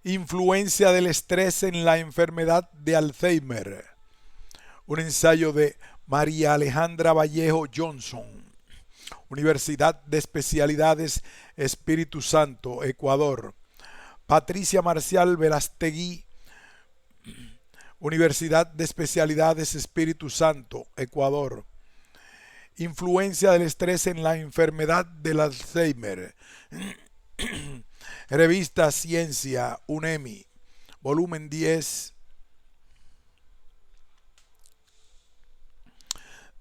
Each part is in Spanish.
Influencia del estrés en la enfermedad de Alzheimer. Un ensayo de María Alejandra Vallejo Johnson, Universidad de Especialidades Espíritu Santo, Ecuador. Patricia Marcial Verastegui, Universidad de Especialidades Espíritu Santo, Ecuador. Influencia del estrés en la enfermedad del Alzheimer. Revista Ciencia, UNEMI, volumen 10,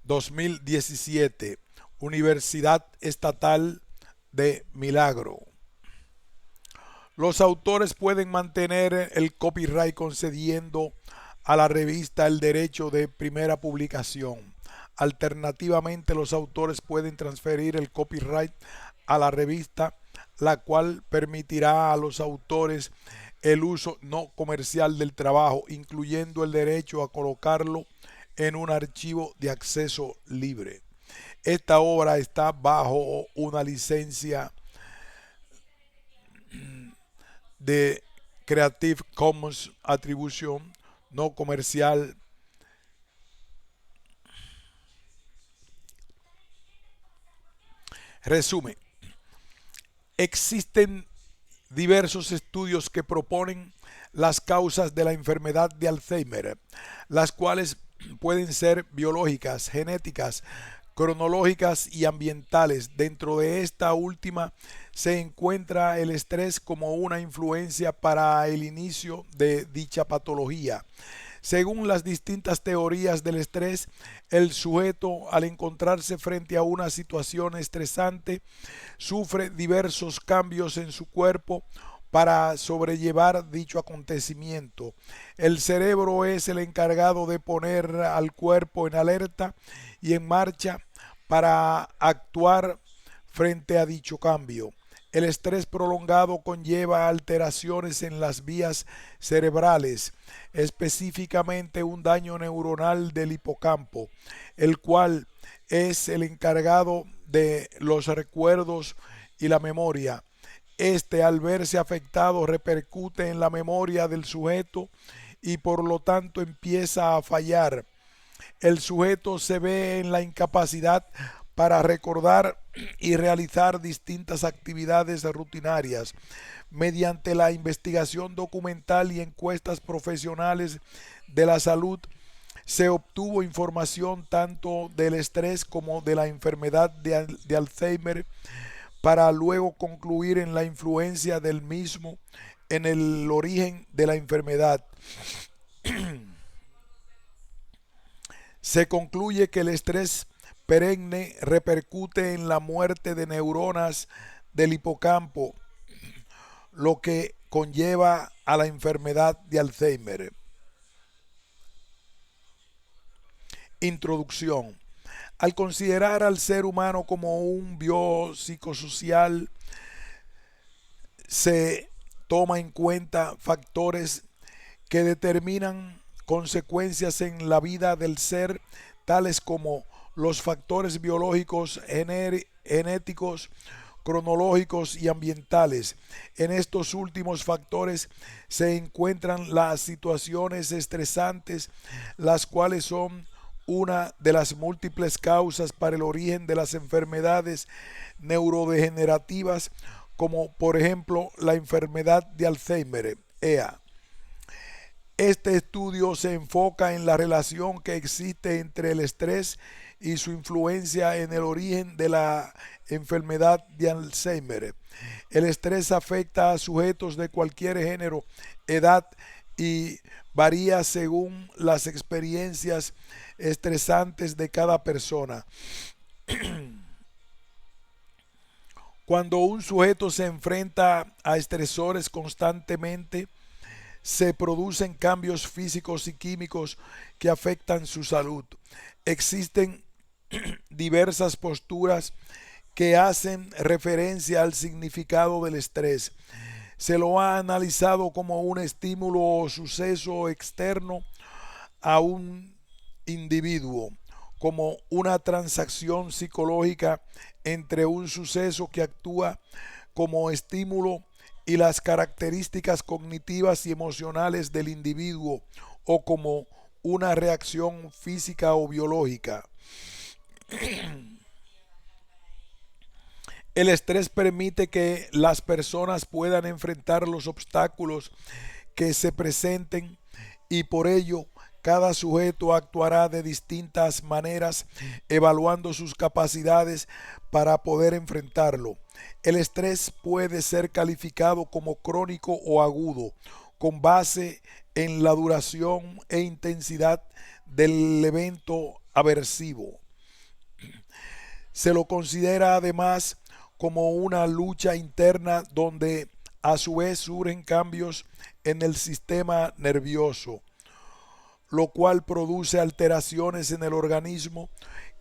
2017, Universidad Estatal de Milagro. Los autores pueden mantener el copyright concediendo a la revista el derecho de primera publicación. Alternativamente, los autores pueden transferir el copyright a la revista, la cual permitirá a los autores el uso no comercial del trabajo, incluyendo el derecho a colocarlo en un archivo de acceso libre. Esta obra está bajo una licencia de Creative Commons Attribution no comercial. Resumen: existen diversos estudios que proponen las causas de la enfermedad de Alzheimer, las cuales pueden ser biológicas, genéticas, cronológicas y ambientales. Dentro de esta última se encuentra el estrés como una influencia para el inicio de dicha patología. Según las distintas teorías del estrés, el sujeto, al encontrarse frente a una situación estresante, sufre diversos cambios en su cuerpo para sobrellevar dicho acontecimiento. El cerebro es el encargado de poner al cuerpo en alerta y en marcha para actuar frente a dicho cambio. El estrés prolongado conlleva alteraciones en las vías cerebrales, específicamente un daño neuronal del hipocampo, el cual es el encargado de los recuerdos y la memoria. Este, al verse afectado, repercute en la memoria del sujeto y por lo tanto empieza a fallar. El sujeto se ve en la incapacidad para recordar y realizar distintas actividades rutinarias. Mediante la investigación documental y encuestas profesionales de la salud, se obtuvo información tanto del estrés como de la enfermedad de Alzheimer, para luego concluir en la influencia del mismo en el origen de la enfermedad. Se concluye que el estrés perenne repercute en la muerte de neuronas del hipocampo, lo que conlleva a la enfermedad de Alzheimer. Introducción. Al considerar al ser humano como un biopsicosocial, se toma en cuenta factores que determinan consecuencias en la vida del ser, tales como los factores biológicos, genéticos, cronológicos y ambientales. En estos últimos factores se encuentran las situaciones estresantes, las cuales son una de las múltiples causas para el origen de las enfermedades neurodegenerativas, como por ejemplo la enfermedad de Alzheimer, EA. Este estudio se enfoca en la relación que existe entre el estrés y su influencia en el origen de la enfermedad de Alzheimer. El estrés afecta a sujetos de cualquier género, edad y varía según las experiencias estresantes de cada persona. Cuando un sujeto se enfrenta a estresores constantemente, se producen cambios físicos y químicos que afectan su salud. Existen diversas posturas que hacen referencia al significado del estrés. Se lo ha analizado como un estímulo o suceso externo a un individuo, como una transacción psicológica entre un suceso que actúa como estímulo y las características cognitivas y emocionales del individuo o como una reacción física o biológica. El estrés permite que las personas puedan enfrentar los obstáculos que se presenten y por ello cada sujeto actuará de distintas maneras evaluando sus capacidades para poder enfrentarlo. El estrés puede ser calificado como crónico o agudo con base en la duración e intensidad del evento aversivo. Se lo considera además como una lucha interna donde a su vez surgen cambios en el sistema nervioso, lo cual produce alteraciones en el organismo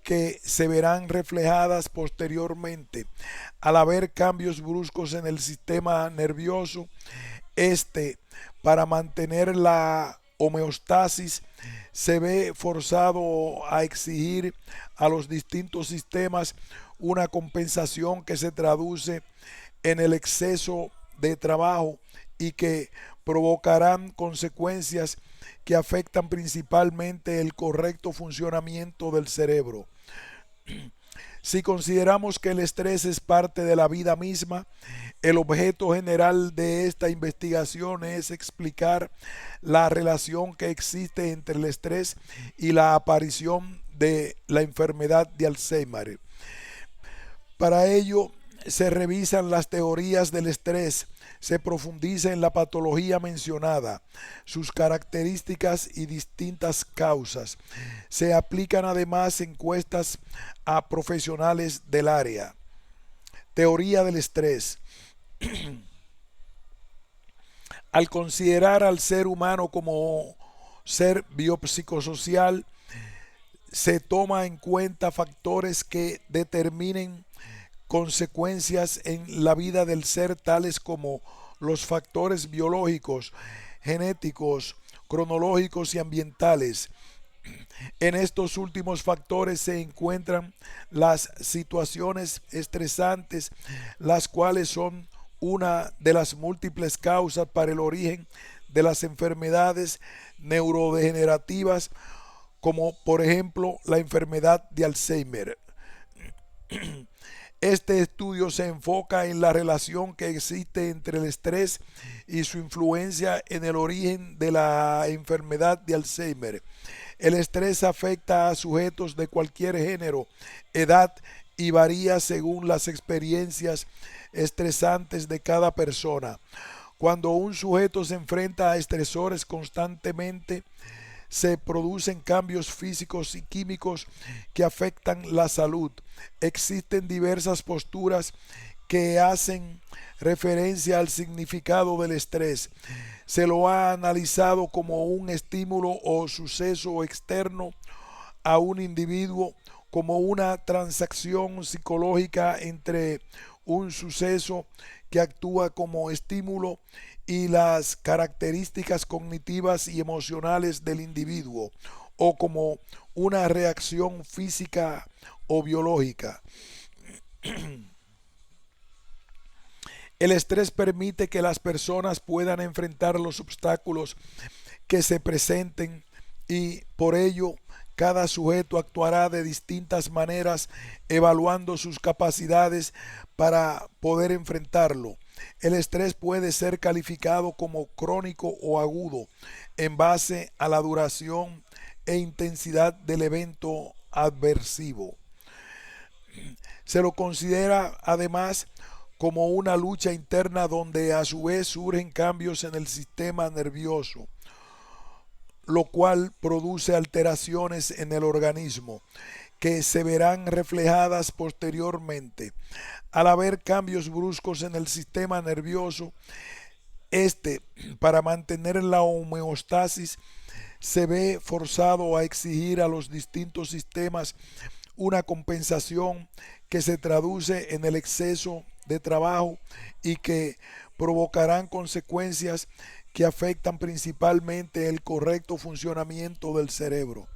que se verán reflejadas posteriormente. Al haber cambios bruscos en el sistema nervioso, este, para mantener la homeostasis, se ve forzado a exigir a los distintos sistemas una compensación que se traduce en el exceso de trabajo y que provocarán consecuencias que afectan principalmente el correcto funcionamiento del cerebro. Si consideramos que el estrés es parte de la vida misma, el objeto general de esta investigación es explicar la relación que existe entre el estrés y la aparición de la enfermedad de Alzheimer. Para ello, se revisan las teorías del estrés, se profundiza en la patología mencionada, sus características y distintas causas. Se aplican además encuestas a profesionales del área. Teoría del estrés. Al considerar al ser humano como ser biopsicosocial, se toma en cuenta factores que determinen consecuencias en la vida del ser, tales como los factores biológicos, genéticos, cronológicos y ambientales. En estos últimos factores se encuentran las situaciones estresantes, las cuales son una de las múltiples causas para el origen de las enfermedades neurodegenerativas, como por ejemplo la enfermedad de Alzheimer. Este estudio se enfoca en la relación que existe entre el estrés y su influencia en el origen de la enfermedad de Alzheimer. El estrés afecta a sujetos de cualquier género, edad y varía según las experiencias estresantes de cada persona. Cuando un sujeto se enfrenta a estresores constantemente, se producen cambios físicos y químicos que afectan la salud. Existen diversas posturas que hacen referencia al significado del estrés. Se lo ha analizado como un estímulo o suceso externo a un individuo, como una transacción psicológica entre un suceso que actúa como estímulo y las características cognitivas y emocionales del individuo, o como una reacción física o biológica. El estrés permite que las personas puedan enfrentar los obstáculos que se presenten y por ello cada sujeto actuará de distintas maneras evaluando sus capacidades para poder enfrentarlo. El estrés puede ser calificado como crónico o agudo en base a la duración e intensidad del evento adversivo. Se lo considera además como una lucha interna donde a su vez surgen cambios en el sistema nervioso, lo cual produce alteraciones en el organismo que se verán reflejadas posteriormente. Al haber cambios bruscos en el sistema nervioso, este, para mantener la homeostasis, se ve forzado a exigir a los distintos sistemas una compensación que se traduce en el exceso de trabajo y que provocarán consecuencias que afectan principalmente el correcto funcionamiento del cerebro.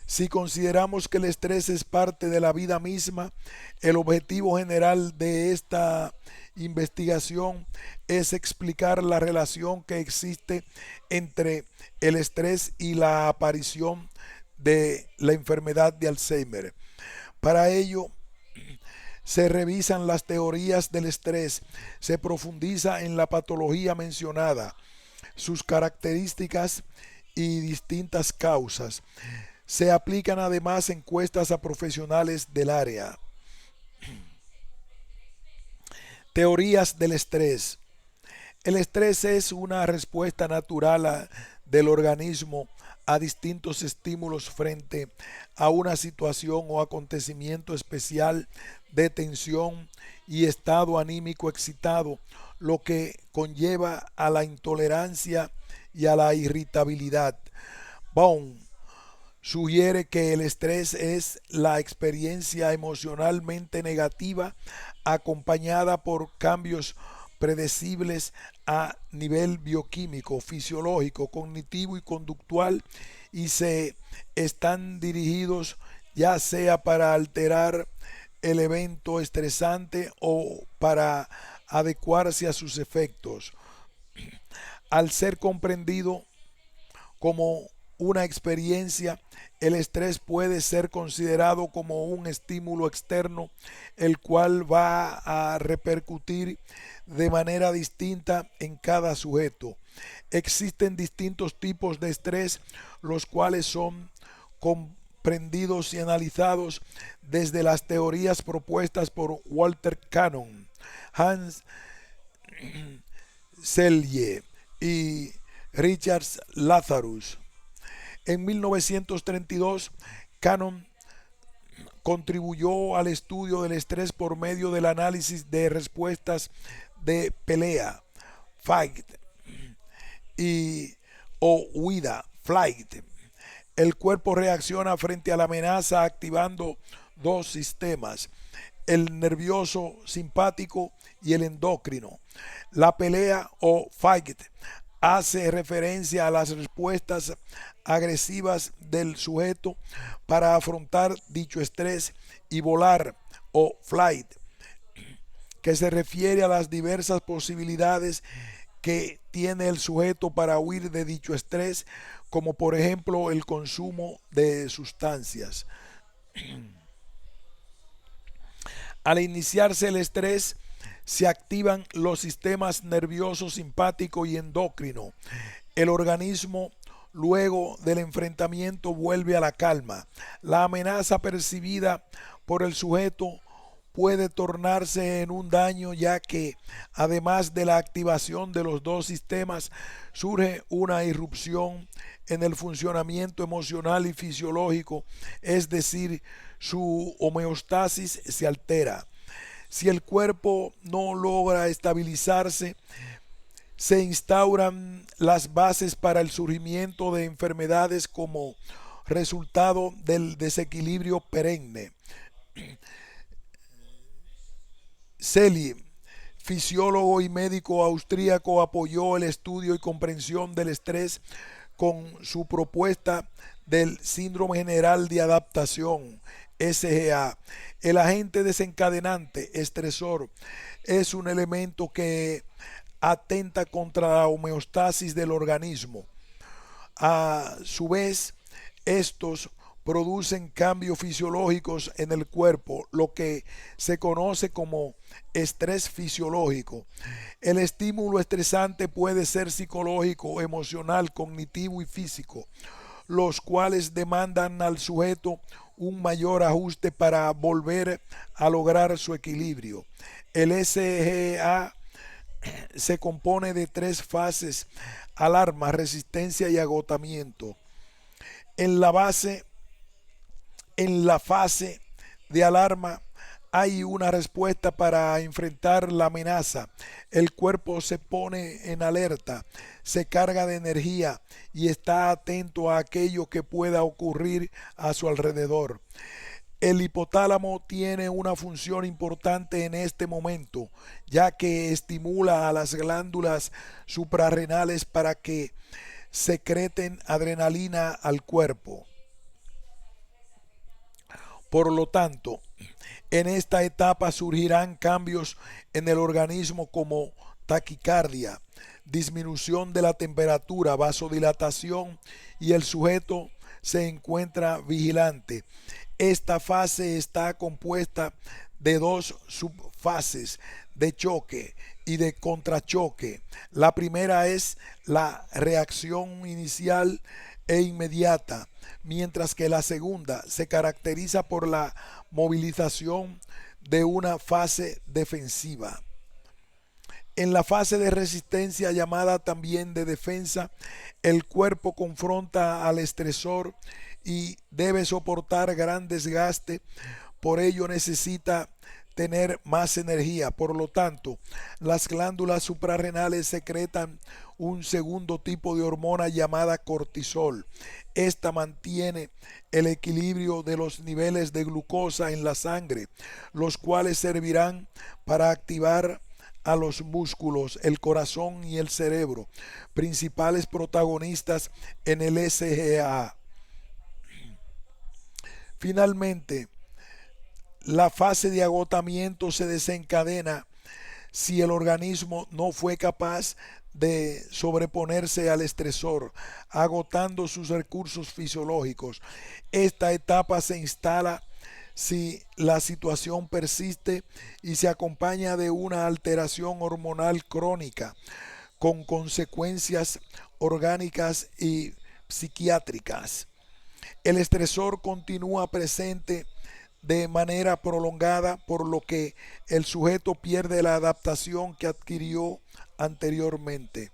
Si consideramos que el estrés es parte de la vida misma, el objetivo general de esta investigación es explicar la relación que existe entre el estrés y la aparición de la enfermedad de Alzheimer. Para ello, se revisan las teorías del estrés, se profundiza en la patología mencionada, sus características y distintas causas. Se aplican además encuestas a profesionales del área. Teorías del estrés. El estrés es una respuesta natural del organismo a distintos estímulos frente a una situación o acontecimiento especial de tensión y estado anímico excitado, lo que conlleva a la intolerancia y a la irritabilidad. Baum sugiere que el estrés es la experiencia emocionalmente negativa acompañada por cambios predecibles a nivel bioquímico, fisiológico, cognitivo y conductual, y se están dirigidos ya sea para alterar el evento estresante o para adecuarse a sus efectos. Al ser comprendido como una experiencia, el estrés puede ser considerado como un estímulo externo, el cual va a repercutir de manera distinta en cada sujeto. Existen distintos tipos de estrés, los cuales son comprendidos y analizados desde las teorías propuestas por Walter Cannon, Hans Selye y Richard Lazarus. En 1932, Cannon contribuyó al estudio del estrés por medio del análisis de respuestas de pelea, fight, y o huida, flight. El cuerpo reacciona frente a la amenaza activando dos sistemas, el nervioso simpático y el endocrino. La pelea o fight hace referencia a las respuestas agresivas del sujeto para afrontar dicho estrés, y volar o flight, que se refiere a las diversas posibilidades que tiene el sujeto para huir de dicho estrés, como por ejemplo el consumo de sustancias. Al iniciarse el estrés, se activan los sistemas nervioso, simpático y endocrino. El organismo, luego del enfrentamiento, vuelve a la calma. La amenaza percibida por el sujeto puede tornarse en un daño, ya que además de la activación de los dos sistemas, surge una irrupción en el funcionamiento emocional y fisiológico, es decir, su homeostasis se altera. Si el cuerpo no logra estabilizarse, se instauran las bases para el surgimiento de enfermedades como resultado del desequilibrio perenne. Selye, fisiólogo y médico austríaco, apoyó el estudio y comprensión del estrés con su propuesta del síndrome general de adaptación, SGA. El agente desencadenante, estresor, es un elemento que atenta contra la homeostasis del organismo. A su vez, estos producen cambios fisiológicos en el cuerpo, lo que se conoce como estrés fisiológico. El estímulo estresante puede ser psicológico, emocional, cognitivo y físico, los cuales demandan al sujeto un mayor ajuste para volver a lograr su equilibrio. El SGA se compone de tres fases: alarma, resistencia y agotamiento. En la base En la fase de alarma hay una respuesta para enfrentar la amenaza. El cuerpo se pone en alerta, se carga de energía y está atento a aquello que pueda ocurrir a su alrededor. El hipotálamo tiene una función importante en este momento, ya que estimula a las glándulas suprarrenales para que secreten adrenalina al cuerpo. Por lo tanto, en esta etapa surgirán cambios en el organismo como taquicardia, disminución de la temperatura, vasodilatación y el sujeto se encuentra vigilante. Esta fase está compuesta de dos subfases de choque y de contrachoque. La primera es la reacción inicial e inmediata, mientras que la segunda se caracteriza por la movilización de una fase defensiva. En la fase de resistencia, llamada también de defensa, el cuerpo confronta al estresor y debe soportar gran desgaste, por ello necesita tener más energía. Por lo tanto, las glándulas suprarrenales secretan un segundo tipo de hormona llamada cortisol. Esta mantiene el equilibrio de los niveles de glucosa en la sangre, los cuales servirán para activar a los músculos, el corazón y el cerebro, principales protagonistas en el SGA. Finalmente, la fase de agotamiento se desencadena si el organismo no fue capaz de sobreponerse al estresor, agotando sus recursos fisiológicos. Esta etapa se instala si la situación persiste y se acompaña de una alteración hormonal crónica con consecuencias orgánicas y psiquiátricas. El estresor continúa presente de manera prolongada, por lo que el sujeto pierde la adaptación que adquirió anteriormente.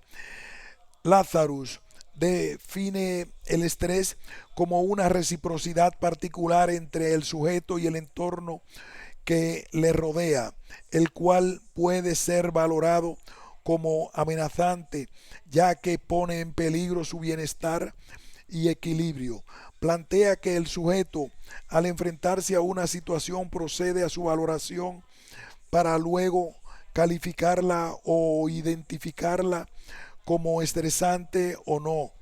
Lazarus define el estrés como una reciprocidad particular entre el sujeto y el entorno que le rodea, el cual puede ser valorado como amenazante, ya que pone en peligro su bienestar y equilibrio. Plantea que el sujeto, al enfrentarse a una situación, procede a su valoración para luego calificarla o identificarla como estresante o no.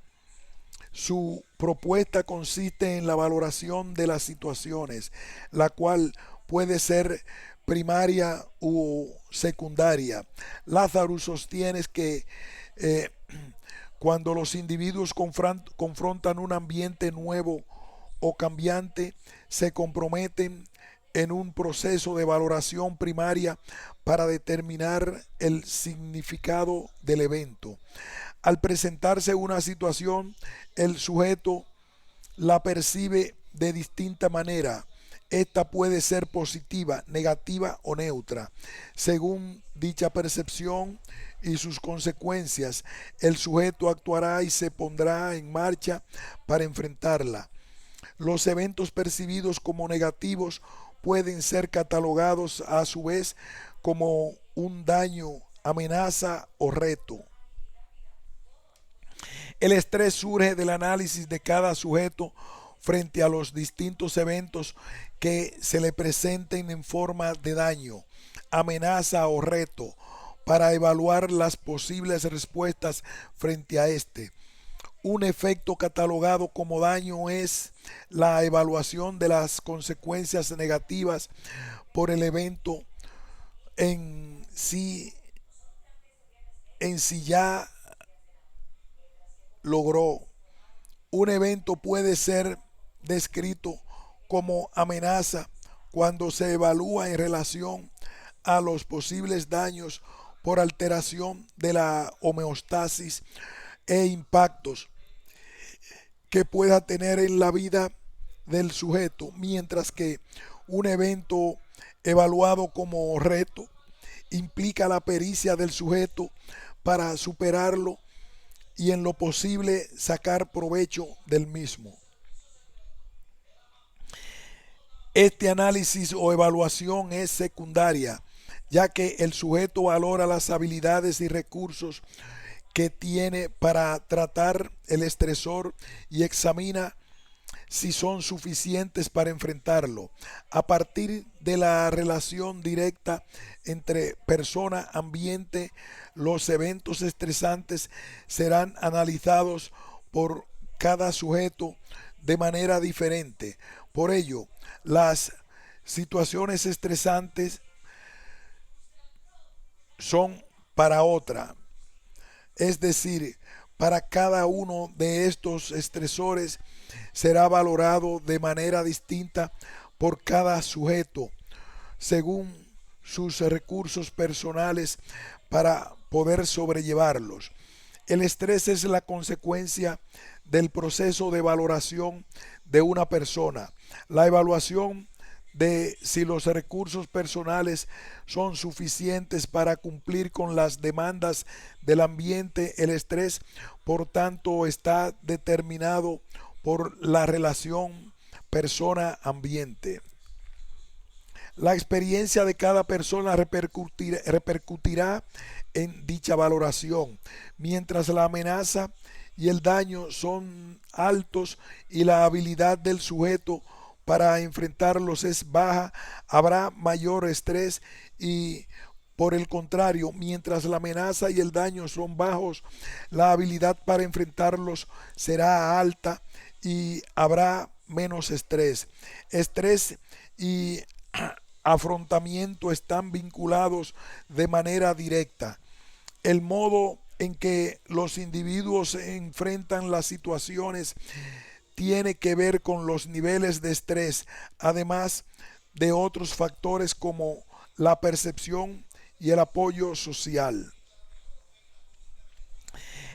Su propuesta consiste en la valoración de las situaciones, la cual puede ser primaria o secundaria. Lazarus sostiene que cuando los individuos confrontan un ambiente nuevo o cambiante, se comprometen en un proceso de valoración primaria para determinar el significado del evento. Al presentarse una situación, el sujeto la percibe de distinta manera. Esta puede ser positiva, negativa o neutra. Según dicha percepción y sus consecuencias, el sujeto actuará y se pondrá en marcha para enfrentarla. Los eventos percibidos como negativos pueden ser catalogados a su vez como un daño, amenaza o reto. El estrés surge del análisis de cada sujeto frente a los distintos eventos que se le presenten en forma de daño, amenaza o reto, para evaluar las posibles respuestas frente a este. Un efecto catalogado como daño es la evaluación de las consecuencias negativas por el evento en sí ya logró. Un evento puede ser descrito como amenaza cuando se evalúa en relación a los posibles daños por alteración de la homeostasis e impactos que pueda tener en la vida del sujeto, mientras que un evento evaluado como reto implica la pericia del sujeto para superarlo y en lo posible sacar provecho del mismo. Este análisis o evaluación es secundaria, ya que el sujeto valora las habilidades y recursos que tiene para tratar el estresor y examina si son suficientes para enfrentarlo. A partir de la relación directa entre persona-ambiente, los eventos estresantes serán analizados por cada sujeto de manera diferente. Por ello, las situaciones estresantes son para otra. Es decir, para cada uno de estos estresores será valorado de manera distinta por cada sujeto, según sus recursos personales para poder sobrellevarlos. El estrés es la consecuencia del proceso de valoración de una persona. La evaluación de si los recursos personales son suficientes para cumplir con las demandas del ambiente. El estrés, por tanto, está determinado por la relación persona-ambiente. La experiencia de cada persona repercutirá en dicha valoración. Mientras la amenaza y el daño son altos y la habilidad del sujeto para enfrentarlos es baja, habrá mayor estrés, y por el contrario, mientras la amenaza y el daño son bajos, la habilidad para enfrentarlos será alta y habrá menos estrés. Estrés y afrontamiento están vinculados de manera directa. El modo en que los individuos enfrentan las situaciones tiene que ver con los niveles de estrés, además de otros factores como la percepción y el apoyo social.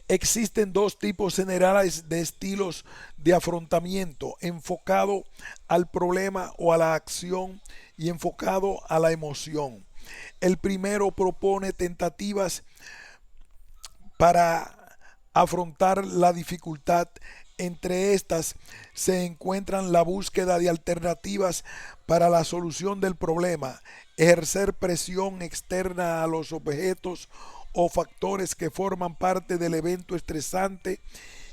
Existen dos tipos generales de estilos de afrontamiento: enfocado al problema o a la acción y enfocado a la emoción. El primero propone tentativas para afrontar la dificultad. Entre estas se encuentran la búsqueda de alternativas para la solución del problema, ejercer presión externa a los objetos o factores que forman parte del evento estresante,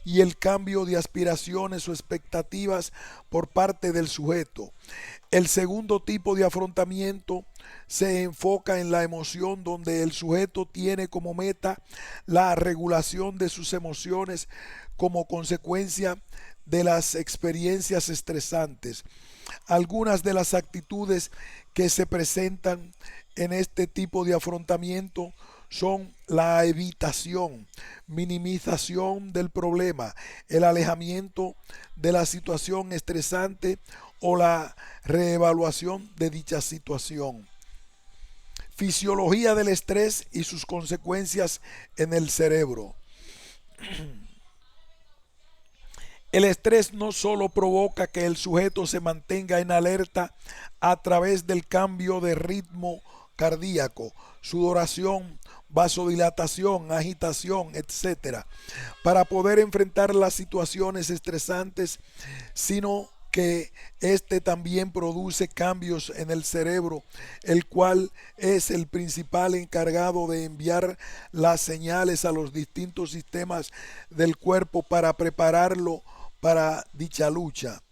y el cambio de aspiraciones o expectativas por parte del sujeto. El segundo tipo de afrontamiento se enfoca en la emoción, donde el sujeto tiene como meta la regulación de sus emociones como consecuencia de las experiencias estresantes. Algunas de las actitudes que se presentan en este tipo de afrontamiento son la evitación, minimización del problema, el alejamiento de la situación estresante o la reevaluación de dicha situación. Fisiología del estrés y sus consecuencias en el cerebro. El estrés no solo provoca que el sujeto se mantenga en alerta a través del cambio de ritmo cardíaco, sudoración, vasodilatación, agitación, etcétera, para poder enfrentar las situaciones estresantes, sino que este también produce cambios en el cerebro, el cual es el principal encargado de enviar las señales a los distintos sistemas del cuerpo para prepararlo para dicha lucha.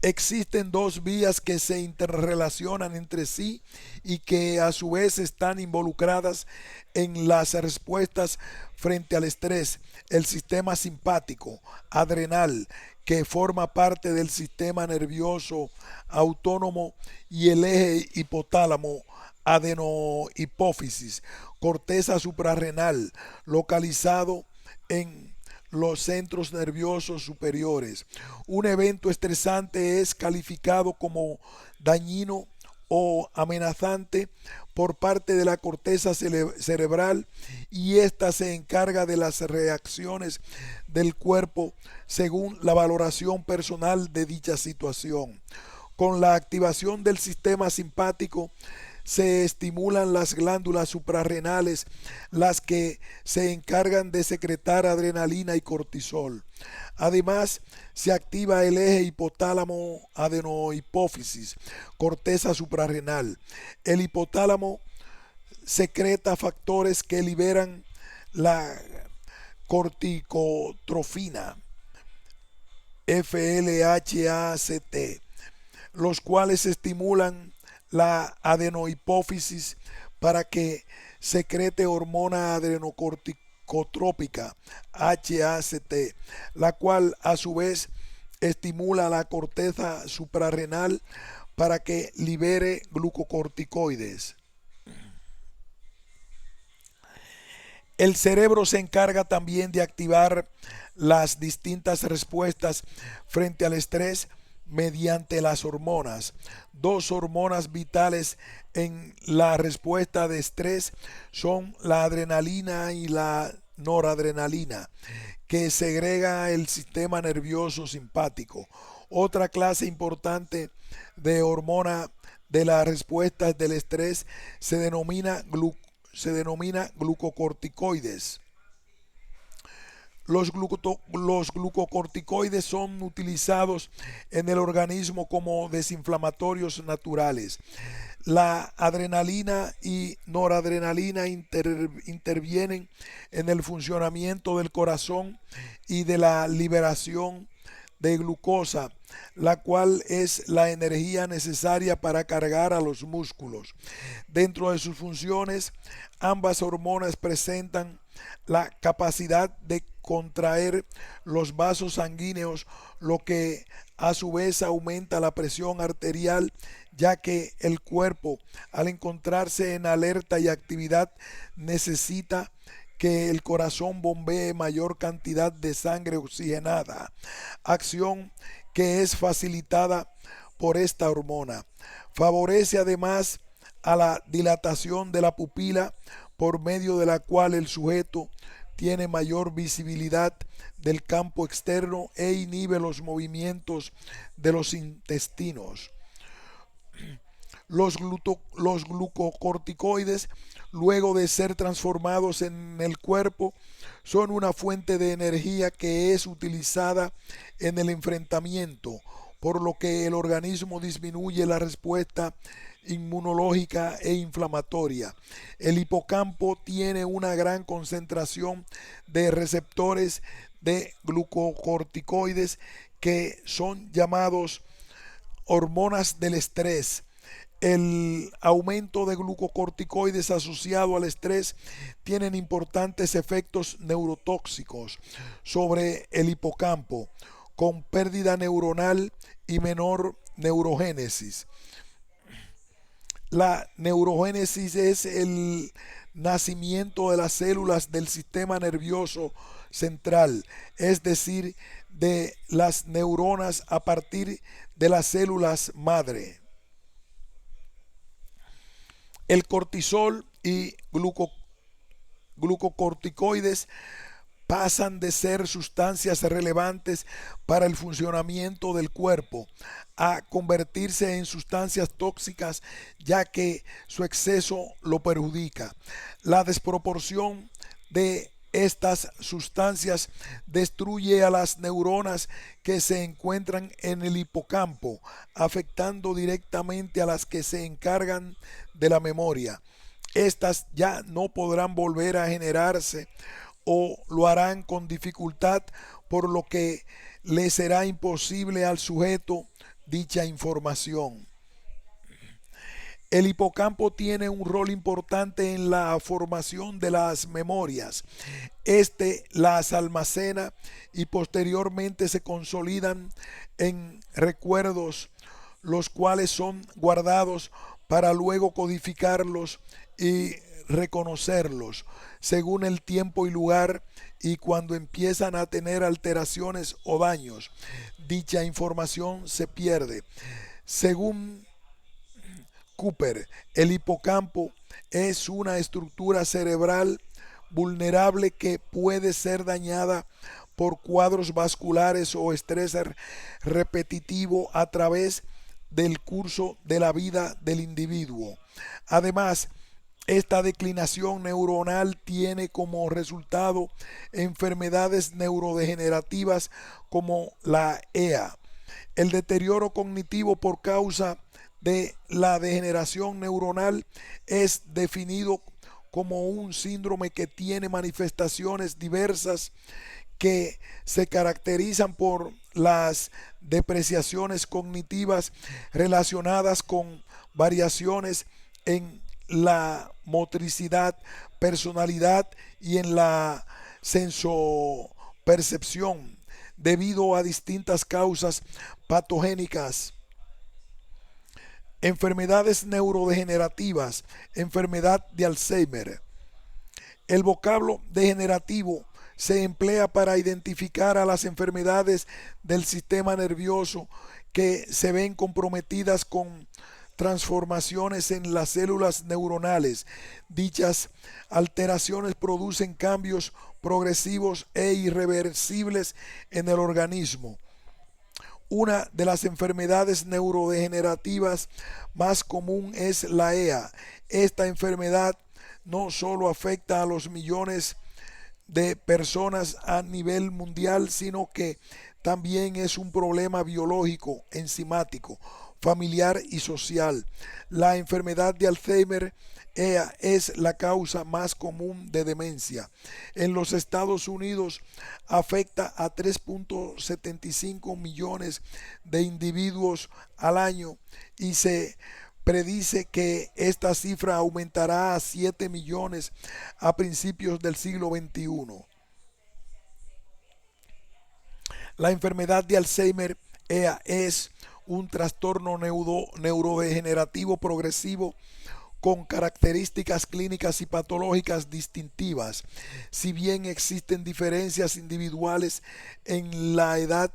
Existen dos vías que se interrelacionan entre sí y que a su vez están involucradas en las respuestas frente al estrés: el sistema simpático, adrenal, que forma parte del sistema nervioso autónomo, y el eje hipotálamo, adenohipófisis, corteza suprarrenal, localizado en los centros nerviosos superiores. Un evento estresante es calificado como dañino o amenazante por parte de la corteza cerebral, y ésta se encarga de las reacciones del cuerpo según la valoración personal de dicha situación. Con la activación del sistema simpático se estimulan las glándulas suprarrenales, las que se encargan de secretar adrenalina y cortisol. Además, se activa el eje hipotálamo adenohipófisis, corteza suprarrenal. El hipotálamo secreta factores que liberan la corticotrofina, FLHACT, los cuales estimulan la adenohipófisis para que secrete hormona adrenocorticotrópica, HACT, la cual a su vez estimula la corteza suprarrenal para que libere glucocorticoides. El cerebro se encarga también de activar las distintas respuestas frente al estrés mediante las hormonas. Dos hormonas vitales en la respuesta de estrés son la adrenalina y la noradrenalina, que segrega el sistema nervioso simpático. Otra clase importante de hormona de las respuestas del estrés se denomina glucocorticoides. Los glucocorticoides son utilizados en el organismo como desinflamatorios naturales. La adrenalina y noradrenalina intervienen en el funcionamiento del corazón y de la liberación de glucosa, la cual es la energía necesaria para cargar a los músculos. Dentro de sus funciones, ambas hormonas presentan la capacidad de contraer los vasos sanguíneos, lo que a su vez aumenta la presión arterial, ya que el cuerpo, al encontrarse en alerta y actividad, necesita que el corazón bombee mayor cantidad de sangre oxigenada, acción que es facilitada por esta hormona. Favorece además a la dilatación de la pupila, por medio de la cual el sujeto tiene mayor visibilidad del campo externo e inhibe los movimientos de los intestinos. Los glucocorticoides, luego de ser transformados en el cuerpo, son una fuente de energía que es utilizada en el enfrentamiento, por lo que el organismo disminuye la respuesta inmunológica e inflamatoria. El hipocampo tiene una gran concentración de receptores de glucocorticoides que son llamados hormonas del estrés. El aumento de glucocorticoides asociado al estrés tienen importantes efectos neurotóxicos sobre el hipocampo, con pérdida neuronal y menor neurogénesis. La neurogénesis es el nacimiento de las células del sistema nervioso central, es decir, de las neuronas a partir de las células madre. El cortisol y glucocorticoides pasan de ser sustancias relevantes para el funcionamiento del cuerpo a convertirse en sustancias tóxicas, ya que su exceso lo perjudica. La desproporción de estas sustancias destruye a las neuronas que se encuentran en el hipocampo, afectando directamente a las que se encargan de la memoria. Estas ya no podrán volver a generarse o lo harán con dificultad, por lo que le será imposible al sujeto dicha información. El hipocampo tiene un rol importante en la formación de las memorias. Este las almacena y posteriormente se consolidan en recuerdos, los cuales son guardados para luego codificarlos y reconocerlos según el tiempo y lugar, y cuando empiezan a tener alteraciones o daños, dicha información se pierde. Según Cooper, el hipocampo es una estructura cerebral vulnerable que puede ser dañada por cuadros vasculares o estrés repetitivo a través del curso de la vida del individuo. Además, esta declinación neuronal tiene como resultado enfermedades neurodegenerativas como la EA. El deterioro cognitivo por causa de la degeneración neuronal es definido como un síndrome que tiene manifestaciones diversas que se caracterizan por las depreciaciones cognitivas relacionadas con variaciones en la motricidad, personalidad y en la sensopercepción, debido a distintas causas patogénicas. Enfermedades neurodegenerativas, enfermedad de Alzheimer. El vocablo degenerativo se emplea para identificar a las enfermedades del sistema nervioso que se ven comprometidas con transformaciones en las células neuronales. Dichas alteraciones producen cambios progresivos e irreversibles en el organismo. Una de las enfermedades neurodegenerativas más común es la EA. Esta enfermedad no solo afecta a los millones de personas a nivel mundial, sino que también es un problema biológico, enzimático, familiar y social. La enfermedad de Alzheimer EA es la causa más común de demencia. En los Estados Unidos afecta a 3.75 millones de individuos al año y se predice que esta cifra aumentará a 7 millones a principios del siglo XXI. La enfermedad de Alzheimer EA es un trastorno neurodegenerativo progresivo con características clínicas y patológicas distintivas. Si bien existen diferencias individuales en la edad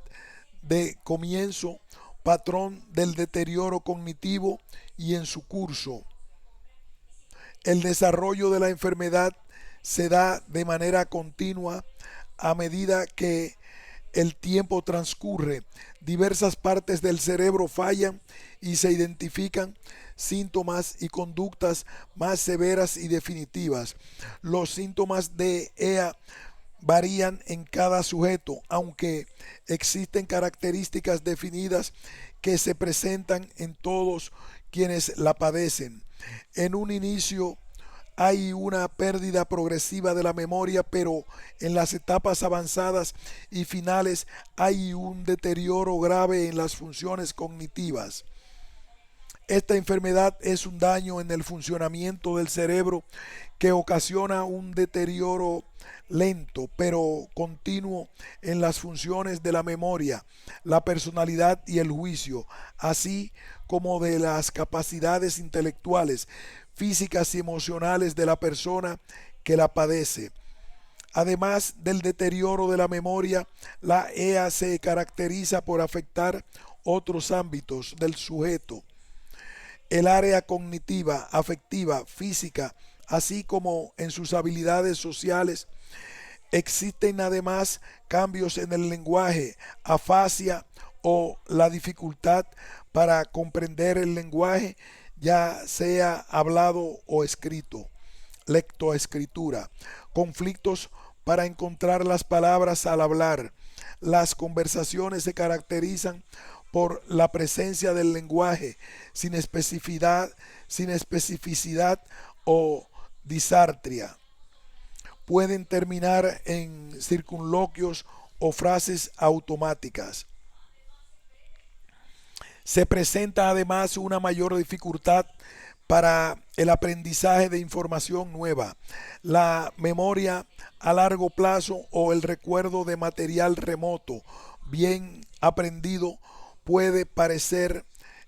de comienzo, patrón del deterioro cognitivo y en su curso, el desarrollo de la enfermedad se da de manera continua a medida que el tiempo transcurre. Diversas partes del cerebro fallan y se identifican síntomas y conductas más severas y definitivas. Los síntomas de EA varían en cada sujeto, aunque existen características definidas que se presentan en todos quienes la padecen. En un inicio hay una pérdida progresiva de la memoria, pero en las etapas avanzadas y finales hay un deterioro grave en las funciones cognitivas. Esta enfermedad es un daño en el funcionamiento del cerebro que ocasiona un deterioro lento pero continuo en las funciones de la memoria, la personalidad y el juicio, así como de las capacidades intelectuales, físicas y emocionales de la persona que la padece. Además del deterioro de la memoria, la EA se caracteriza por afectar otros ámbitos del sujeto, el área cognitiva, afectiva, física, así como en sus habilidades sociales. Existen además cambios en el lenguaje, afasia o la dificultad para comprender el lenguaje, ya sea hablado o escrito, lectoescritura, conflictos para encontrar las palabras al hablar. Las conversaciones se caracterizan por la presencia del lenguaje sin especificidad o disartria. Pueden terminar en circunloquios o frases automáticas. Se presenta además una mayor dificultad para el aprendizaje de información nueva, la memoria a largo plazo o el recuerdo de material remoto bien aprendido puede parecer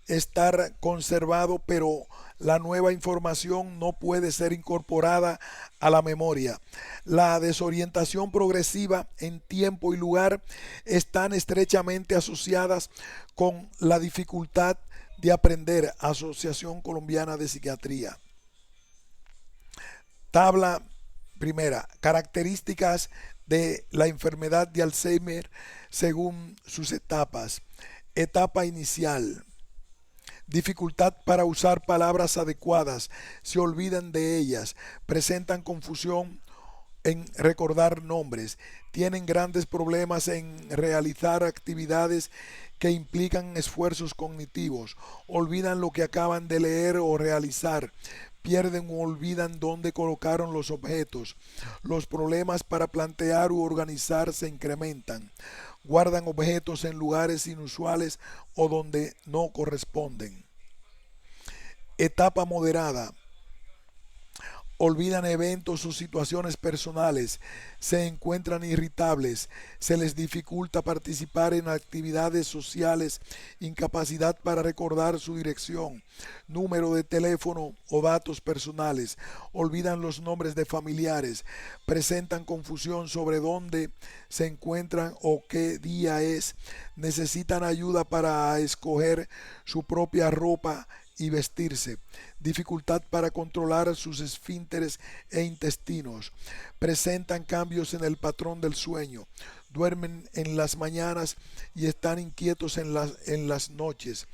estar conservado, pero la nueva información no puede ser incorporada a la memoria. La desorientación progresiva en tiempo y lugar están estrechamente asociadas con la dificultad de aprender. Asociación Colombiana de Psiquiatría. Tabla primera. Características de la enfermedad de Alzheimer según sus etapas. Etapa inicial. Dificultad para usar palabras adecuadas, se olvidan de ellas, presentan confusión en recordar nombres, tienen grandes problemas en realizar actividades que implican esfuerzos cognitivos, olvidan lo que acaban de leer o realizar, pierden o olvidan dónde colocaron los objetos, los problemas para plantear u organizar se incrementan, guardan objetos en lugares inusuales o donde no corresponden. Etapa moderada. olvidan eventos o situaciones personales, se encuentran irritables, se les dificulta participar en actividades sociales, incapacidad para recordar su dirección, número de teléfono o datos personales, olvidan los nombres de familiares, presentan confusión sobre dónde se encuentran o qué día es, necesitan ayuda para escoger su propia ropa y vestirse, dificultad para controlar sus esfínteres e intestinos, presentan cambios en el patrón del sueño, duermen en las mañanas y están inquietos en las noches,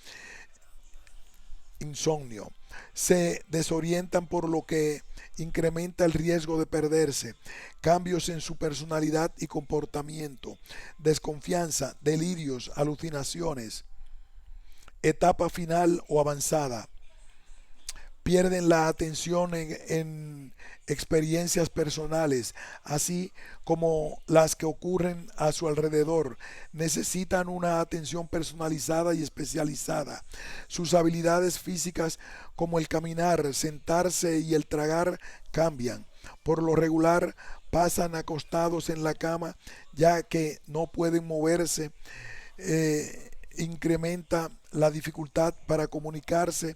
insomnio, se desorientan por lo que incrementa el riesgo de perderse, cambios en su personalidad y comportamiento, desconfianza, delirios, alucinaciones, etapa final o avanzada, pierden la atención en experiencias personales, así como las que ocurren a su alrededor. Necesitan una atención personalizada y especializada. Sus habilidades físicas como el caminar, sentarse y el tragar cambian. Por lo regular pasan acostados en la cama ya que no pueden moverse. Incrementa la dificultad para comunicarse,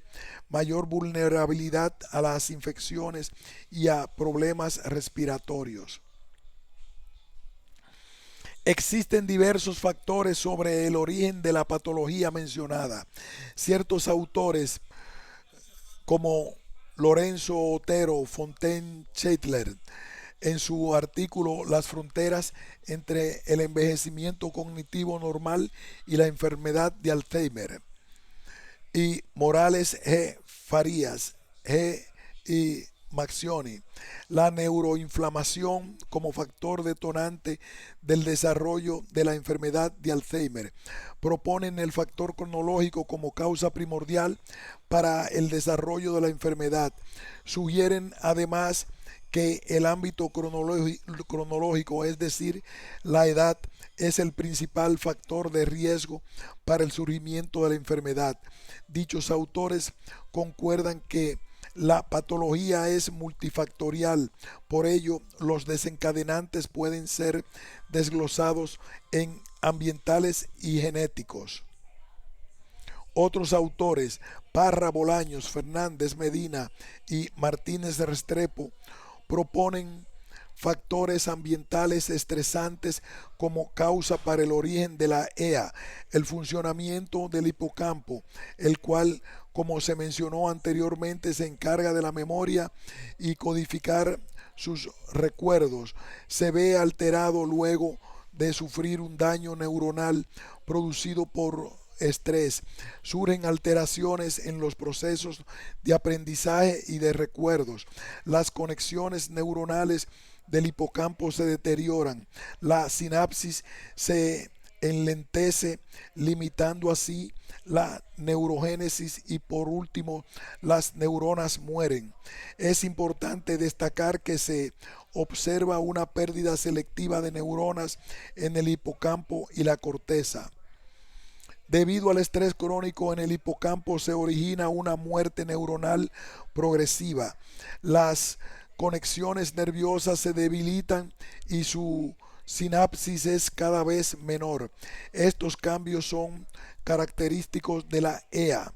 mayor vulnerabilidad a las infecciones y a problemas respiratorios. Existen diversos factores sobre el origen de la patología mencionada. Ciertos autores como Lorenzo Otero Fontaine-Schaitler en su artículo Las fronteras entre el envejecimiento cognitivo normal y la enfermedad de Alzheimer, y Morales G. Farías G. y Maccioni, la neuroinflamación como factor detonante del desarrollo de la enfermedad de Alzheimer. Proponen el factor cronológico como causa primordial para el desarrollo de la enfermedad. Sugieren además que el ámbito cronológico, es decir, la edad, es el principal factor de riesgo para el surgimiento de la enfermedad. Dichos autores concuerdan que la patología es multifactorial, por ello los desencadenantes pueden ser desglosados en ambientales y genéticos. Otros autores, Parra, Bolaños, Fernández, Medina y Martínez Restrepo, proponen factores ambientales estresantes como causa para el origen de la EA, el funcionamiento del hipocampo, el cual, como se mencionó anteriormente, se encarga de la memoria y codificar sus recuerdos, se ve alterado luego de sufrir un daño neuronal producido por estrés. Surgen alteraciones en los procesos de aprendizaje y de recuerdos. Las conexiones neuronales del hipocampo se deterioran. La sinapsis se enlentece, limitando así la neurogénesis, y por último las neuronas mueren. Es importante destacar que se observa una pérdida selectiva de neuronas en el hipocampo y la corteza. Debido al estrés crónico en el hipocampo se origina una muerte neuronal progresiva. Las conexiones nerviosas se debilitan y su sinapsis es cada vez menor. Estos cambios son característicos de la EA.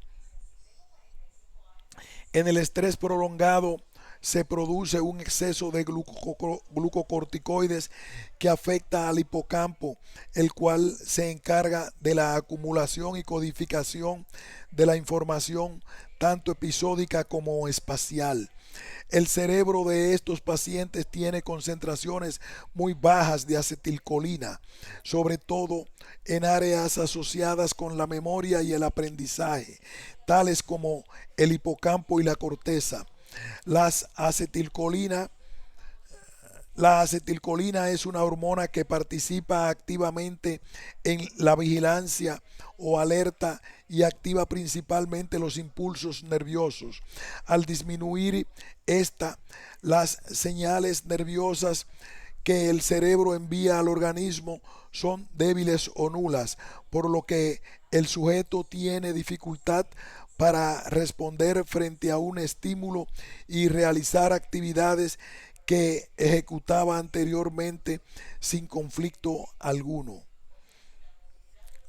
En el estrés prolongado se produce un exceso de glucocorticoides que afecta al hipocampo, el cual se encarga de la acumulación y codificación de la información, tanto episódica como espacial. El cerebro de estos pacientes tiene concentraciones muy bajas de acetilcolina, sobre todo en áreas asociadas con la memoria y el aprendizaje, tales como el hipocampo y la corteza. Las acetilcolina La acetilcolina es una hormona que participa activamente en la vigilancia o alerta y activa principalmente los impulsos nerviosos. Al disminuir esta, las señales nerviosas que el cerebro envía al organismo son débiles o nulas, por lo que el sujeto tiene dificultad para responder frente a un estímulo y realizar actividades que ejecutaba anteriormente sin conflicto alguno.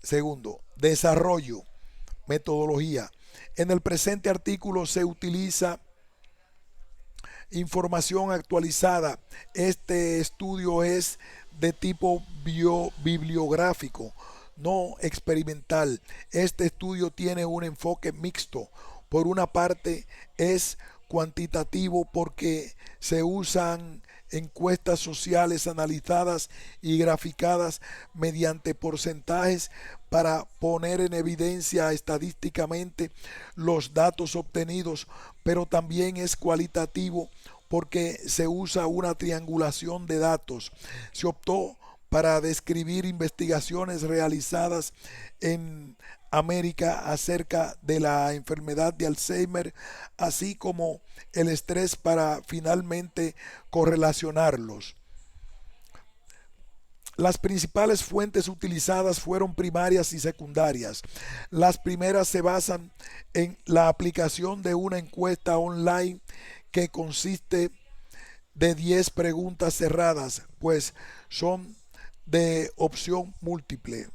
Segundo, desarrollo, metodología. En el presente artículo se utiliza información actualizada. Este estudio es de tipo bibliográfico, no experimental. Este estudio tiene un enfoque mixto. Por una parte es cuantitativo porque se usan encuestas sociales analizadas y graficadas mediante porcentajes para poner en evidencia estadísticamente los datos obtenidos, pero también es cualitativo porque se usa una triangulación de datos. Se optó para describir investigaciones realizadas en América acerca de la enfermedad de Alzheimer, así como el estrés para finalmente correlacionarlos. Las principales fuentes utilizadas fueron primarias y secundarias. Las primeras se basan en la aplicación de una encuesta online que consiste de 10 preguntas cerradas, pues son de opción múltiple,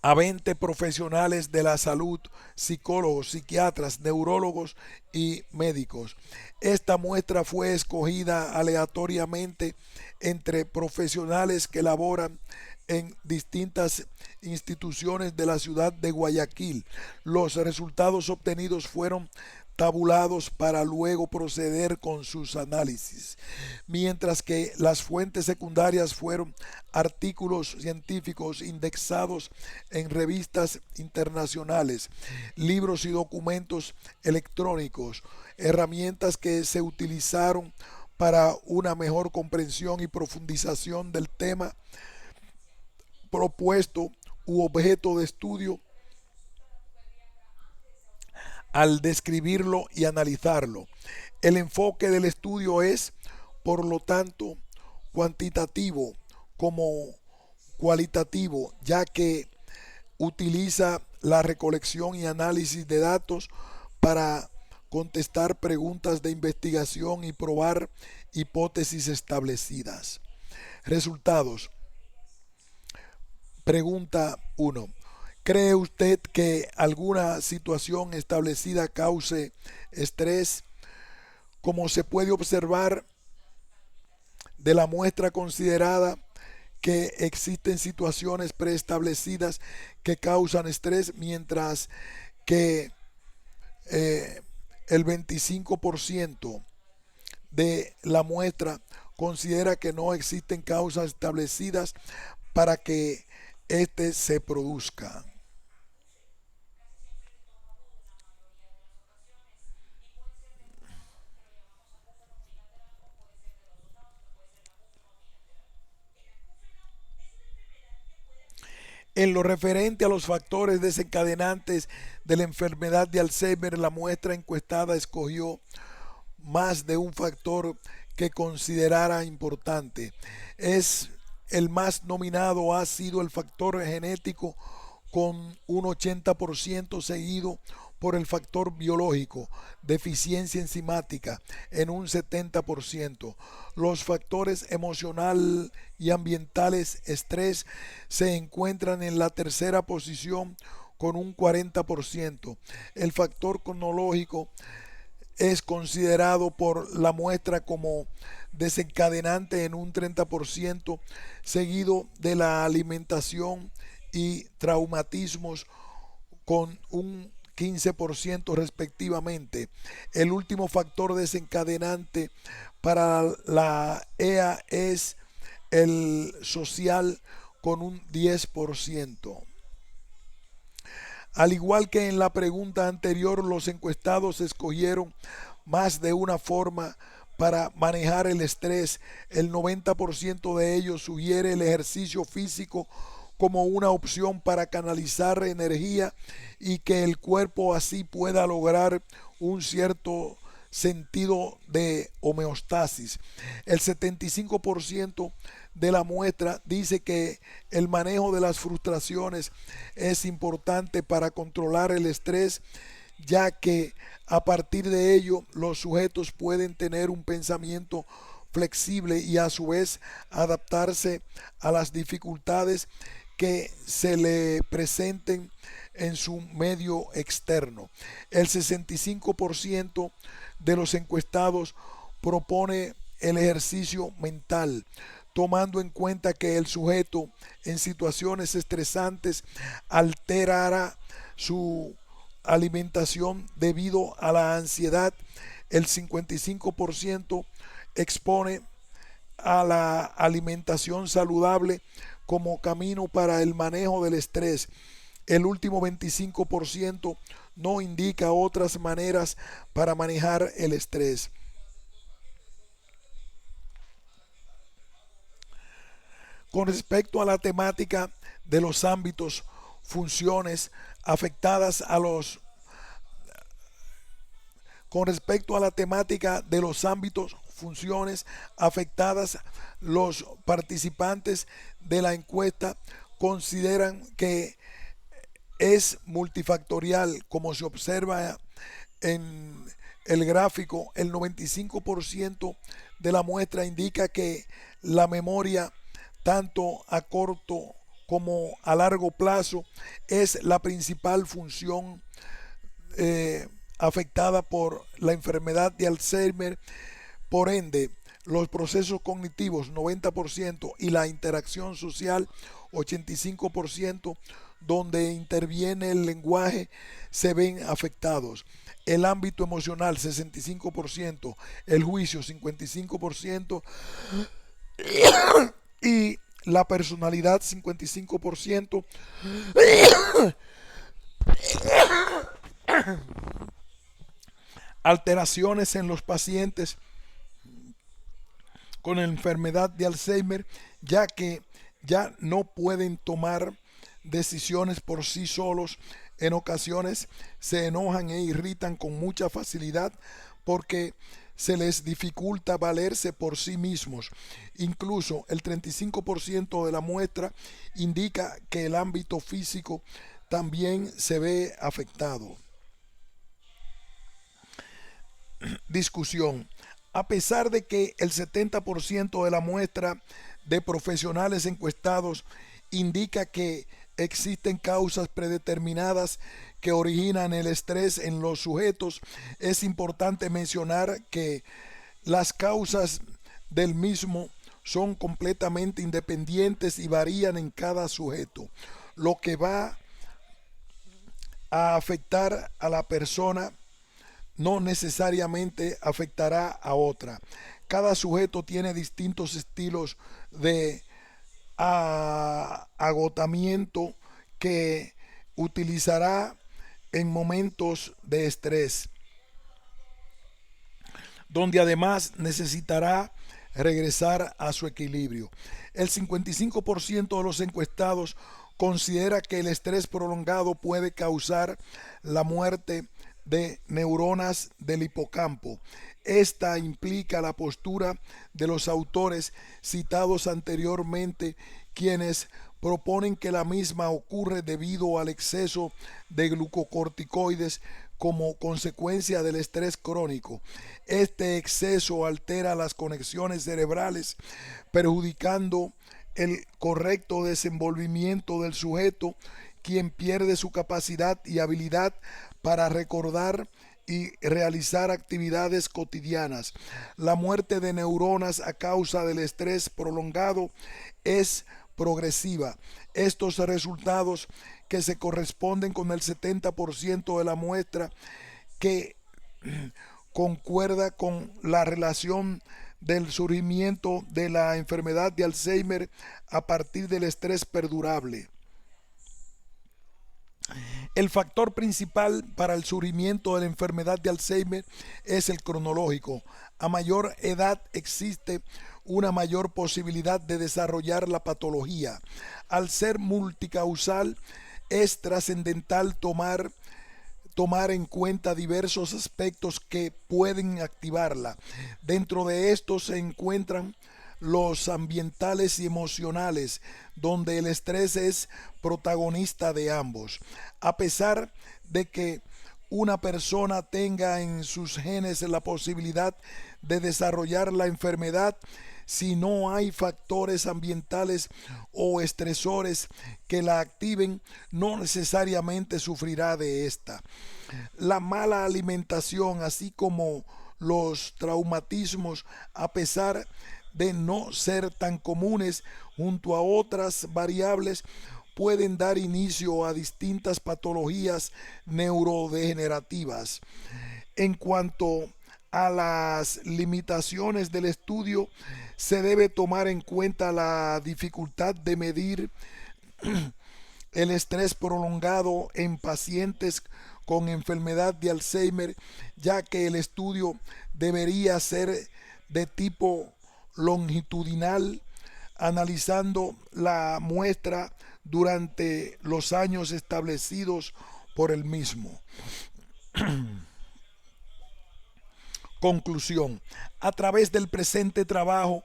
a 20 profesionales de la salud, psicólogos, psiquiatras, neurólogos y médicos. Esta muestra fue escogida aleatoriamente entre profesionales que laboran en distintas instituciones de la ciudad de Guayaquil. Los resultados obtenidos fueron tabulados para luego proceder con sus análisis, mientras que las fuentes secundarias fueron artículos científicos indexados en revistas internacionales, libros y documentos electrónicos, herramientas que se utilizaron para una mejor comprensión y profundización del tema propuesto u objeto de estudio al describirlo y analizarlo. El enfoque del estudio es, por lo tanto, cuantitativo como cualitativo, ya que utiliza la recolección y análisis de datos para contestar preguntas de investigación y probar hipótesis establecidas. Resultados. Pregunta 1. ¿Cree usted que alguna situación establecida cause estrés? Como se puede observar de la muestra considerada, que existen situaciones preestablecidas que causan estrés, mientras que el 25% de la muestra considera que no existen causas establecidas para que éste se produzca. En lo referente a los factores desencadenantes de la enfermedad de Alzheimer, la muestra encuestada escogió más de un factor que considerara importante. Es el más nominado ha sido el factor genético con un 80%, seguido por el factor biológico, deficiencia enzimática, en un 70%. Los factores emocional y ambientales, estrés, se encuentran en la tercera posición con un 40%. El factor cronológico es considerado por la muestra como desencadenante en un 30%, seguido de la alimentación y traumatismos con un 15% respectivamente. El último factor desencadenante para la EA es el social con un 10%. Al igual que en la pregunta anterior, los encuestados escogieron más de una forma para manejar el estrés. El 90% de ellos sugiere el ejercicio físico como una opción para canalizar energía y que el cuerpo así pueda lograr un cierto sentido de homeostasis. El 75% de la muestra dice que el manejo de las frustraciones es importante para controlar el estrés, ya que a partir de ello los sujetos pueden tener un pensamiento flexible y a su vez adaptarse a las dificultades que se le presenten en su medio externo. El 65% de los encuestados propone el ejercicio mental, tomando en cuenta que el sujeto en situaciones estresantes alterará su alimentación debido a la ansiedad. El 55% expone a la alimentación saludable como camino para el manejo del estrés. El último 25% no indica otras maneras para manejar el estrés. Con respecto a la temática de los ámbitos, funciones afectadas a los con respecto a la temática de los ámbitos, funciones afectadas, los participantes de la encuesta consideran que es multifactorial, como se observa en el gráfico. El 95% de la muestra indica que la memoria, tanto a corto como a largo plazo, es la principal función afectada por la enfermedad de Alzheimer. Por ende, los procesos cognitivos 90% y la interacción social 85%, donde interviene el lenguaje, se ven afectados. El ámbito emocional 65%, el juicio 55% y la personalidad 55%. Alteraciones en los pacientes con enfermedad de Alzheimer, ya que ya no pueden tomar decisiones por sí solos. En ocasiones se enojan e irritan con mucha facilidad porque se les dificulta valerse por sí mismos. Incluso el 35% de la muestra indica que el ámbito físico también se ve afectado. Discusión. A pesar de que el 70% de la muestra de profesionales encuestados indica que existen causas predeterminadas que originan el estrés en los sujetos, es importante mencionar que las causas del mismo son completamente independientes y varían en cada sujeto, lo que va a afectar a la persona no necesariamente afectará a otra. Cada sujeto tiene distintos estilos de agotamiento que utilizará en momentos de estrés, donde además necesitará regresar a su equilibrio. El 55% de los encuestados considera que el estrés prolongado puede causar la muerte de neuronas del hipocampo. Esta implica la postura de los autores citados anteriormente, quienes proponen que la misma ocurre debido al exceso de glucocorticoides como consecuencia del estrés crónico. Este exceso altera las conexiones cerebrales, perjudicando el correcto desenvolvimiento del sujeto, quien pierde su capacidad y habilidad para recordar y realizar actividades cotidianas. La muerte de neuronas a causa del estrés prolongado es progresiva. Estos resultados, que se corresponden con el 70% de la muestra, que concuerda con la relación del surgimiento de la enfermedad de Alzheimer a partir del estrés perdurable. El factor principal para el surgimiento de la enfermedad de Alzheimer es el cronológico. A mayor edad existe una mayor posibilidad de desarrollar la patología. Al ser multicausal, es trascendental tomar en cuenta diversos aspectos que pueden activarla. Dentro de estos se encuentran los ambientales y emocionales, donde el estrés es protagonista de ambos. A pesar de que una persona tenga en sus genes la posibilidad de desarrollar la enfermedad, si no hay factores ambientales o estresores que la activen, no necesariamente sufrirá de esta. La mala alimentación, así como los traumatismos, a pesar de no ser tan comunes, junto a otras variables, pueden dar inicio a distintas patologías neurodegenerativas. En cuanto a las limitaciones del estudio, se debe tomar en cuenta la dificultad de medir el estrés prolongado en pacientes con enfermedad de Alzheimer, ya que el estudio debería ser de tipo longitudinal, analizando la muestra durante los años establecidos por el mismo. Conclusión. A través del presente trabajo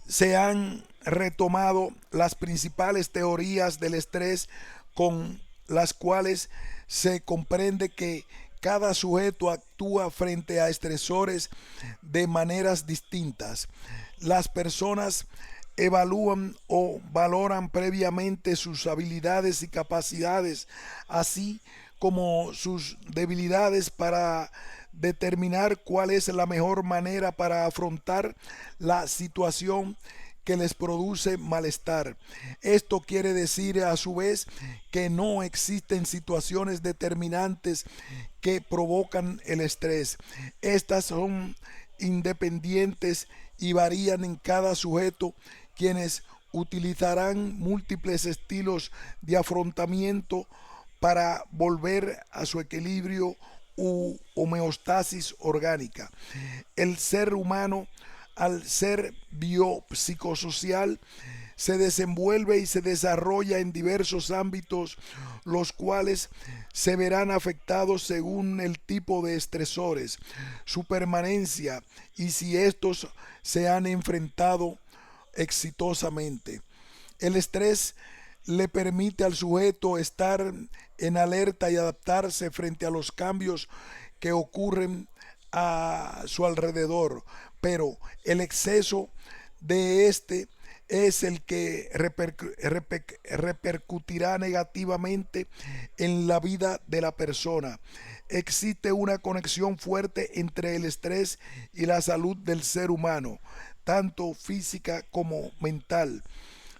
se han retomado las principales teorías del estrés, con las cuales se comprende que cada sujeto actúa frente a estresores de maneras distintas. Las personas evalúan o valoran previamente sus habilidades y capacidades, así como sus debilidades, para determinar cuál es la mejor manera para afrontar la situación que les produce malestar. Esto quiere decir a su vez que no existen situaciones determinantes que provocan el estrés. Estas son independientes y varían en cada sujeto, quienes utilizarán múltiples estilos de afrontamiento para volver a su equilibrio u homeostasis orgánica. El ser humano, al ser biopsicosocial, se desenvuelve y se desarrolla en diversos ámbitos, los cuales se verán afectados según el tipo de estresores, su permanencia y si estos se han enfrentado exitosamente. El estrés le permite al sujeto estar en alerta y adaptarse frente a los cambios que ocurren a su alrededor, pero el exceso de este es el que repercutirá negativamente en la vida de la persona. Existe una conexión fuerte entre el estrés y la salud del ser humano, tanto física como mental.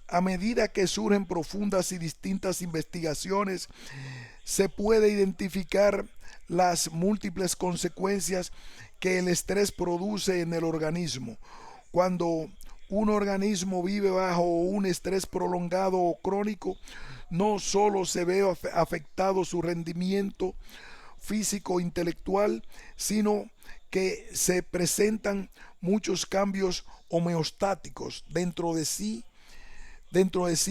A medida que surgen profundas y distintas investigaciones, se puede identificar las múltiples consecuencias que el estrés produce en el organismo. Cuando un organismo vive bajo un estrés prolongado o crónico, no solo se ve afectado su rendimiento físico e intelectual, sino que se presentan muchos cambios homeostáticos dentro de sí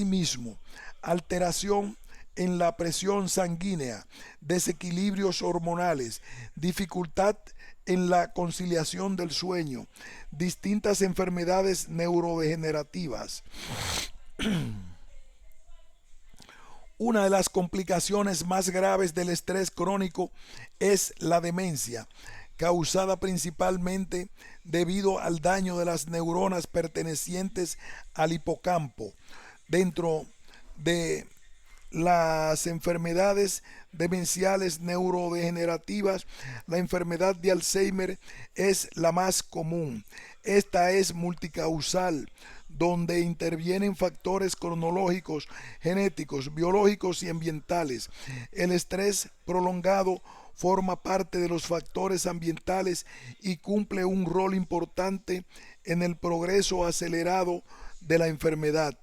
mismo, alteración en la presión sanguínea, desequilibrios hormonales, dificultad en la conciliación del sueño, distintas enfermedades neurodegenerativas. Una de las complicaciones más graves del estrés crónico es la demencia, causada principalmente debido al daño de las neuronas pertenecientes al hipocampo. Dentro de las enfermedades demenciales neurodegenerativas, la enfermedad de Alzheimer es la más común. Esta es multicausal, donde intervienen factores cronológicos, genéticos, biológicos y ambientales. El estrés prolongado forma parte de los factores ambientales y cumple un rol importante en el progreso acelerado de la enfermedad.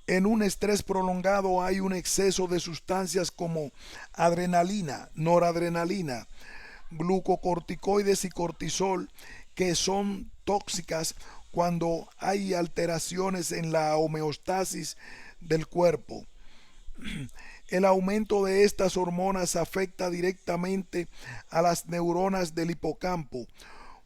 En un estrés prolongado hay un exceso de sustancias como adrenalina, noradrenalina, glucocorticoides y cortisol, que son tóxicas cuando hay alteraciones en la homeostasis del cuerpo. El aumento de estas hormonas afecta directamente a las neuronas del hipocampo,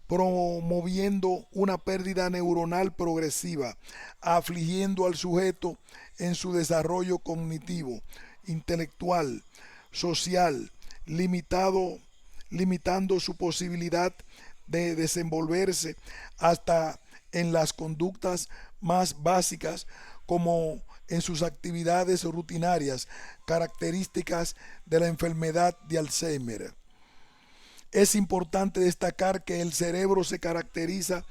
promoviendo una pérdida neuronal progresiva, afligiendo al sujeto en su desarrollo cognitivo, intelectual, social, limitando su posibilidad de desenvolverse hasta en las conductas más básicas, como en sus actividades rutinarias, características de la enfermedad de Alzheimer. Es importante destacar que el cerebro se caracteriza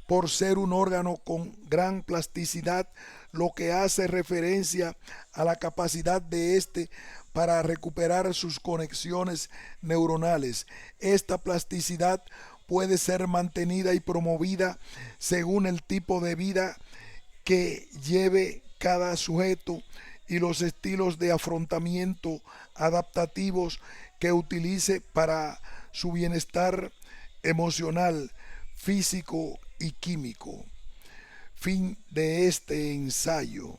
por ser un órgano con gran plasticidad, lo que hace referencia a la capacidad de éste para recuperar sus conexiones neuronales. Esta plasticidad puede ser mantenida y promovida según el tipo de vida que lleve cada sujeto y los estilos de afrontamiento adaptativos que utilice para su bienestar emocional, físico y químico. Fin de este ensayo.